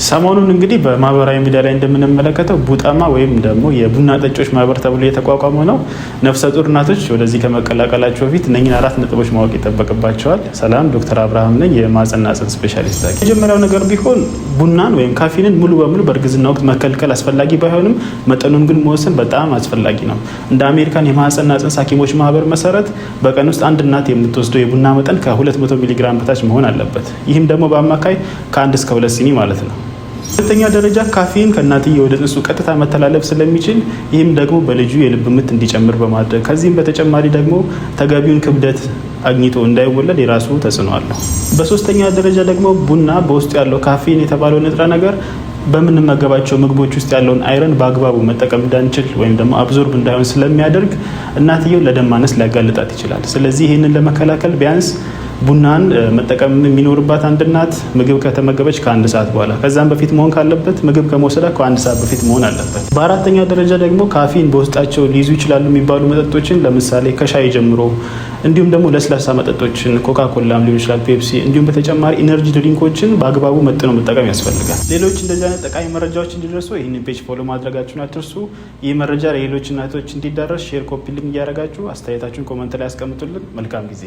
ሰሞኑን እንግዲህ በማህበራዊ ሚዲያ ላይ እንደምንመለከተው ቡጠማ ወይም ደግሞ የቡና ጠጮች ማህበር ተብሎ የተቋቋመ ነው። ነፍሰ ጡር እናቶች ወደዚህ ከመቀላቀላቸው በፊት እነኝን 4 ነጥቦች ማወቅ ይጠበቅባቸዋል። ሰላም፣ ዶክተር አብርሃም ነኝ፣ የማህጸንና ጽንስ ስፔሻሊስት። የመጀመሪያው ነገር ቢሆን ቡናን ወይም ካፊንን ሙሉ በሙሉ በእርግዝና ወቅት መከልከል አስፈላጊ ባይሆንም መጠኑን ግን መወሰን በጣም አስፈላጊ ነው። እንደ አሜሪካን የማህጸንና ጽንስ ሐኪሞች ማህበር መሰረት በቀን ውስጥ አንድ እናት የምትወስደው የቡና መጠን ከ200 ሚሊግራም በታች መሆን አለበት። ይህም ደግሞ በአማካይ ከ1 እስከ 2 ሲኒ ማለት ነው። ሁለተኛ ደረጃ ካፊን ከእናትዬ ወደ ጽንሱ ቀጥታ መተላለፍ ስለሚችል ይህም ደግሞ በልጁ የልብ ምት እንዲጨምር በማድረግ ከዚህም በተጨማሪ ደግሞ ተገቢውን ክብደት አግኝቶ እንዳይወለድ የራሱ ተጽዕኖ አለው። በሶስተኛ ደረጃ ደግሞ ቡና በውስጡ ያለው ካፊን የተባለው ንጥረ ነገር በምንመገባቸው ምግቦች ውስጥ ያለውን አይረን በአግባቡ መጠቀም እንዳንችል ወይም ደግሞ አብዞርብ እንዳይሆን ስለሚያደርግ እናትየው ለደም ማነስ ሊያጋልጣት ይችላል። ስለዚህ ይህንን ለመከላከል ቢያንስ ቡናን መጠቀም የሚኖርባት አንድ እናት ምግብ ከተመገበች ከ1 ሰዓት በኋላ ከዛም በፊት መሆን ካለበት ምግብ ከመውሰዳ ከ1 ሰዓት በፊት መሆን አለበት። በአራተኛ ደረጃ ደግሞ ካፊን በውስጣቸው ሊይዙ ይችላሉ የሚባሉ መጠጦችን ለምሳሌ ከሻይ ጀምሮ እንዲሁም ደግሞ ለስላሳ መጠጦችን ኮካኮላም ሊሆን ይችላል፣ ፔፕሲ እንዲሁም በተጨማሪ ኢነርጂ ድሪንኮችን በአግባቡ መጥኖ መጠቀም ያስፈልጋል። ሌሎች እንደዚህ አይነት ጠቃሚ መረጃዎች እንዲደርሱ ይህንን ፔጅ ፎሎ ማድረጋችሁን አትርሱ። ይህ መረጃ ለሌሎች እናቶች እንዲዳረስ ሼር፣ ኮፒ ሊንክ እያደረጋችሁ አስተያየታችሁን ኮመንት ላይ ያስቀምጡልን። መልካም ጊዜ